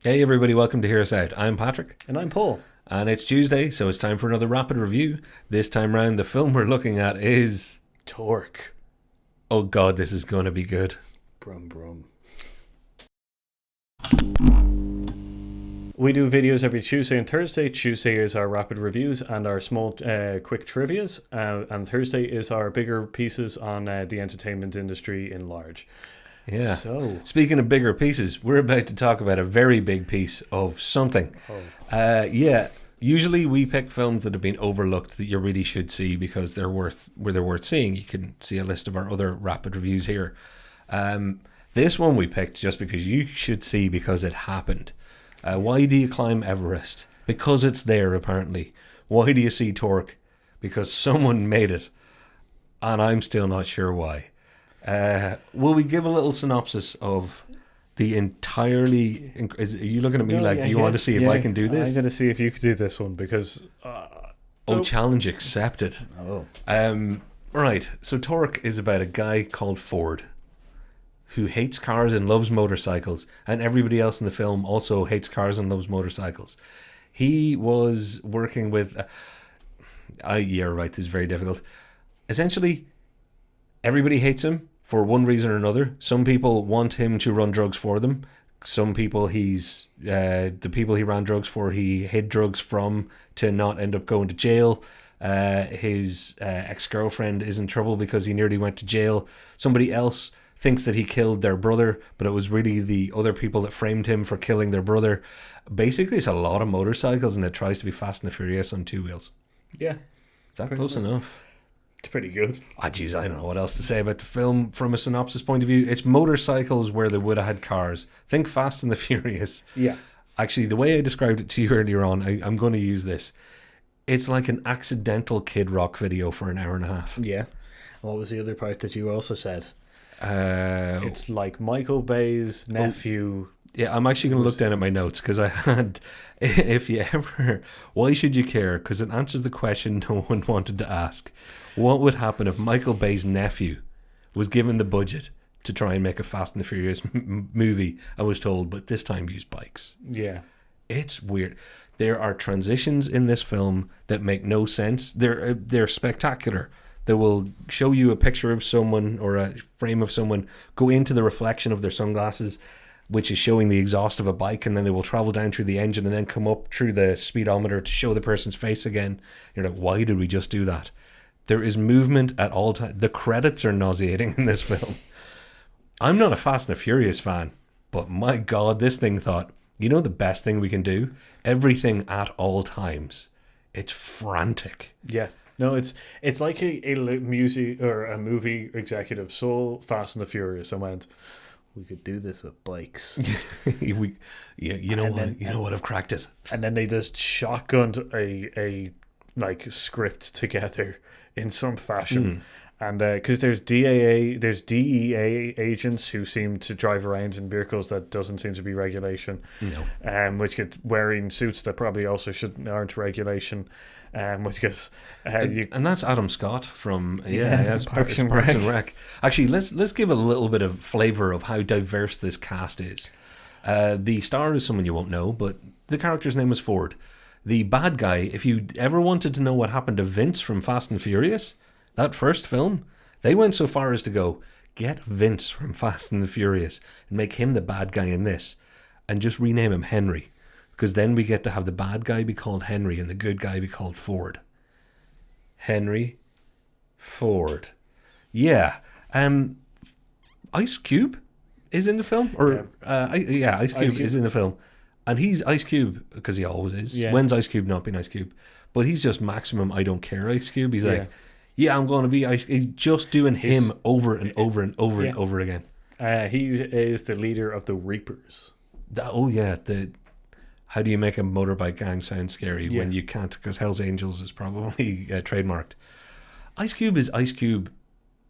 Hey everybody, welcome to Hear Us Out. I'm Patrick. And I'm Paul. And it's Tuesday, so it's time for another rapid review. This time round, the film we're looking at is... Torque. Oh god, this is going to be good. Brum brum. We do videos every Tuesday and Thursday. Tuesday is our rapid reviews and our small quick trivias. And Thursday is our bigger pieces on the entertainment industry in large. Yeah. So, speaking of bigger pieces, we're about to talk about a very big piece of something. Usually we pick films that have been overlooked that you really should see because they're worth seeing. You can see a list of our other rapid reviews here. This one we picked just because you should see because it happened. Why do you climb Everest? Because it's there, apparently. Why do you see Torque? Because someone made it, and I'm still not sure why. Will we give a little synopsis of the entirely... Are you looking at me do you want to see if I can do this? I'm going to see if you could do this one because... challenge accepted. Right, so Torque is about a guy called Ford who hates cars and loves motorcycles, and everybody else in the film also hates cars and loves motorcycles. He was working with... you're right, this is very difficult. Essentially, everybody hates him for one reason or another. Some people want him to run drugs for them. Some people the people he ran drugs for, he hid drugs from to not end up going to jail. His ex-girlfriend is in trouble because he nearly went to jail. Somebody else thinks that he killed their brother, but it was really the other people that framed him for killing their brother. Basically, it's a lot of motorcycles, and it tries to be Fast and the Furious on two wheels. Yeah. Is that close enough? It's pretty good. I don't know what else to say about the film from a synopsis point of view. It's motorcycles where they would have had cars. Think Fast and the Furious. Yeah. Actually, the way I described it to you earlier on, I'm going to use this. It's like an accidental Kid Rock video for an hour and a half. Yeah. What was the other part that you also said? It's It's like Michael Bay's nephew. Yeah, I'm actually going to look down at my notes because I had, if you ever, why should you care? Because it answers the question no one wanted to ask. What would happen if Michael Bay's nephew was given the budget to try and make a Fast and the Furious movie and was told, but this time use bikes? Yeah. It's weird. There are transitions in this film that make no sense. They're spectacular. They will show you a picture of someone or a frame of someone go into the reflection of their sunglasses, which is showing the exhaust of a bike, and then they will travel down through the engine and then come up through the speedometer to show the person's face again. You're like, why did we just do that? There is movement at all times. The credits are nauseating in this film. I'm not a Fast and the Furious fan, but my God, this thing thought, you know the best thing we can do? Everything at all times. It's frantic. Yeah. No, it's like a music or a movie executive saw Fast and the Furious and went, we could do this with bikes. You know what? I've cracked it. And then they just shotgunned a like script together in some fashion. And because there's DEA agents who seem to drive around in vehicles that doesn't seem to be regulation. No. Which get wearing suits that probably also aren't regulation. Which gets and that's Adam Scott from Parks and and Rec. Actually, let's give a little bit of flavor of how diverse this cast is. The star is someone you won't know, but the character's name is Ford. The bad guy, if you ever wanted to know what happened to Vince from Fast and Furious, that first film, they went so far as to go, get Vince from Fast and the Furious and make him the bad guy in this and just rename him Henry. Because then we get to have the bad guy be called Henry and the good guy be called Ford. Henry Ford. Yeah. Ice Cube is in the film? Ice Cube is in the film. And he's Ice Cube, because he always is. Yeah. When's Ice Cube not been Ice Cube? But he's just maximum I don't care Ice Cube. He's like, yeah, I'm going to be Ice Cube. He's just doing him over and over and over and over again. He is the leader of the Reapers. How do you make a motorbike gang sound scary when you can't? Because Hell's Angels is probably trademarked. Ice Cube is Ice Cube,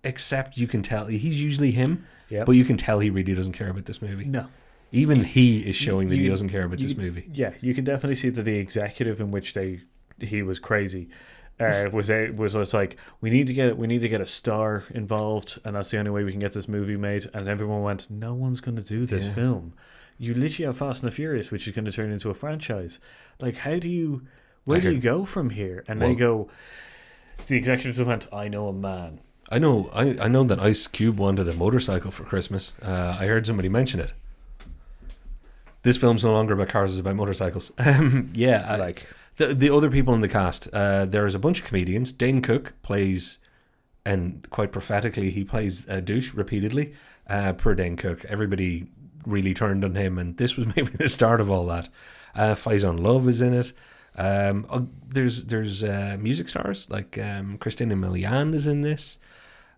except you can tell he's usually him, but you can tell he really doesn't care about this movie. No. Even he is showing that he doesn't care about this movie. Yeah, you can definitely see that the executive in which he was crazy was like, we need to get a star involved, and that's the only way we can get this movie made. And everyone went, no one's going to do this film. you literally have Fast and the Furious, which is going to turn into a franchise. Like, where do you go from here? And they go, the executives went, I know a man. I know that Ice Cube wanted a motorcycle for Christmas. I heard somebody mention it. This film's no longer about cars; it's about motorcycles. The other people in the cast. There is a bunch of comedians. Dane Cook plays, and quite prophetically, he plays a douche repeatedly. Per Dane Cook, everybody really turned on him, and this was maybe the start of all that. Faison Love is in it. There's music stars like Christina Milian is in this.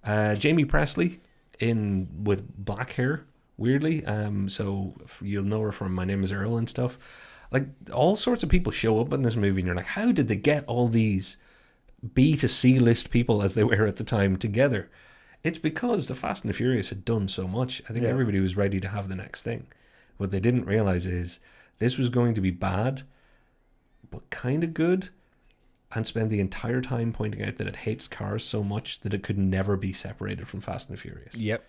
Jamie Presley with black hair, weirdly. So you'll know her from My Name Is Earl and stuff. Like, all sorts of people show up in this movie, and you're like, how did they get all these B to C list people, as they were at the time, together? It's because the Fast and the Furious had done so much. I think everybody was ready to have the next thing. What they didn't realize is this was going to be bad, but kind of good, and spend the entire time pointing out that it hates cars so much that it could never be separated from Fast and the Furious. Yep.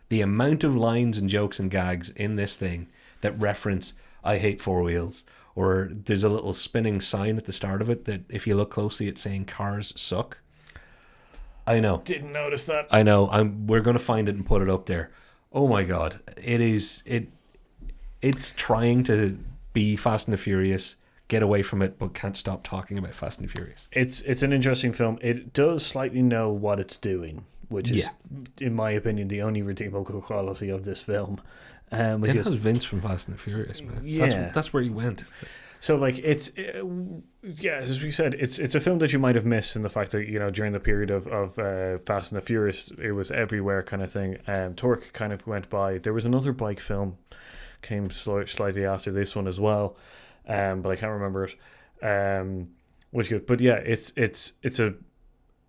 The amount of lines and jokes and gags in this thing that reference I hate four wheels, or there's a little spinning sign at the start of it that if you look closely it's saying cars suck. I know. Didn't notice that. I know. We're going to find it and put it up there. Oh my God. It's trying to be Fast and the Furious, get away from it, but can't stop talking about Fast and the Furious. It's an interesting film. It does slightly know what it's doing, which is, in my opinion, the only redeemable quality of this film. It has Vince from Fast and the Furious, man. Yeah. That's where he went. So, like, as we said, it's a film that you might have missed in the fact that, during the period of Fast and the Furious, it was everywhere kind of thing. Torque kind of went by. There was another bike film, came slightly after this one as well, but I can't remember it. Which good, but yeah,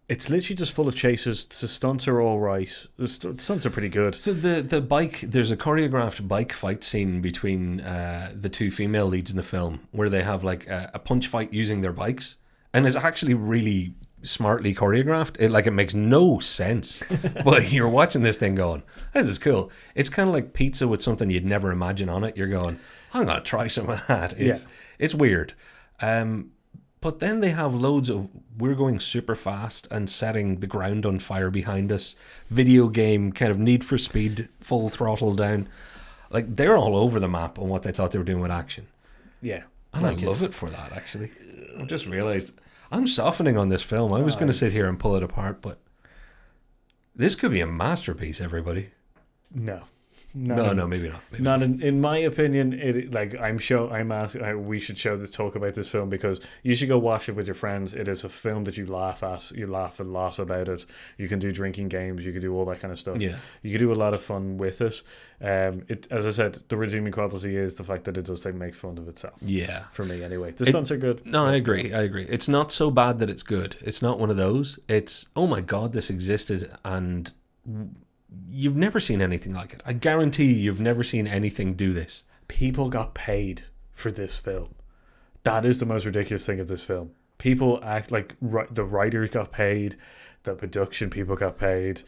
it's literally just full of chases. The stunts are all right. The stunts are pretty good. So the bike, there's a choreographed bike fight scene between the two female leads in the film where they have like a punch fight using their bikes, and it's actually really smartly choreographed. It makes no sense, but you're watching this thing going, this is cool. It's kind of like pizza with something you'd never imagine on it. You're going, I'm gonna try some of that. It's weird. But then they have loads of, we're going super fast and setting the ground on fire behind us. Video game, kind of Need for Speed, full throttle down. Like, they're all over the map on what they thought they were doing with action. Yeah. And I love it for that, actually. I've just realised I'm softening on this film. I was going to sit here and pull it apart, but this could be a masterpiece, everybody. No, maybe not. In my opinion. We should talk about this film because you should go watch it with your friends. It is a film that you laugh at. You laugh a lot about it. You can do drinking games. You can do all that kind of stuff. Yeah, you can do a lot of fun with it. As I said, the redeeming quality is the fact that it does make fun of itself. Yeah, for me anyway. The stunts are good. No, I agree. It's not so bad that it's good. It's not one of those. It's, oh my God, this existed and you've never seen anything like it. I guarantee you've never seen anything do this. People got paid for this film. That is the most ridiculous thing of this film. People act like the writers got paid, the production people got paid,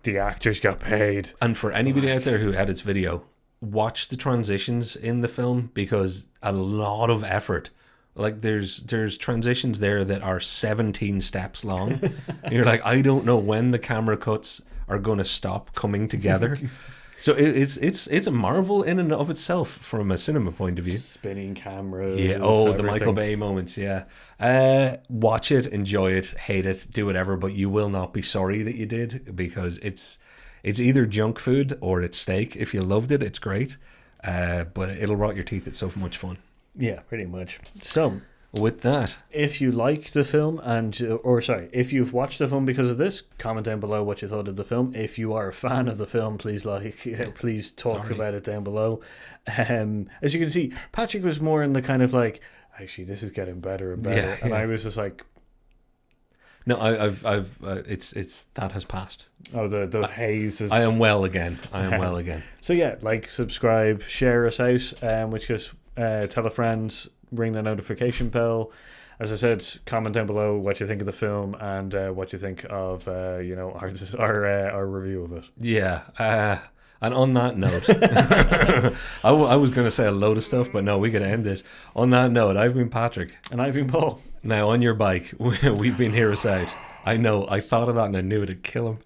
the actors got paid. And for anybody out there who edits video, watch the transitions in the film because a lot of effort. Like there's transitions there that are 17 steps long. And you're like, I don't know when the camera cuts are going to stop coming together. So it's a marvel in and of itself from a cinema point of view. Spinning cameras. Yeah. Oh, the Michael Bay moments. Yeah. Watch it, enjoy it, hate it, do whatever, but you will not be sorry that you did because it's either junk food or it's steak. If you loved it, it's great. But it'll rot your teeth. It's so much fun. Yeah, pretty much. So with that, if you like the film if you've watched the film because of this, comment down below what you thought of the film. If you are a fan of the film, please please talk about it down below. As you can see, Patrick was more in the kind of like, actually this is getting better and better, and I was just like, no, I've it's that has passed. Oh, the haze is. I am well again. So yeah, subscribe, share us out, which just tell a friend. Ring the notification bell. As I said, comment down below what you think of the film and what you think of our review of it. Yeah, And on that note, I was going to say a load of stuff, but no, we got to end this. On that note, I've been Patrick. And I've been Paul. Now, on your bike, we've been Hear Us Out. I know, I thought of that and I knew it'd kill him.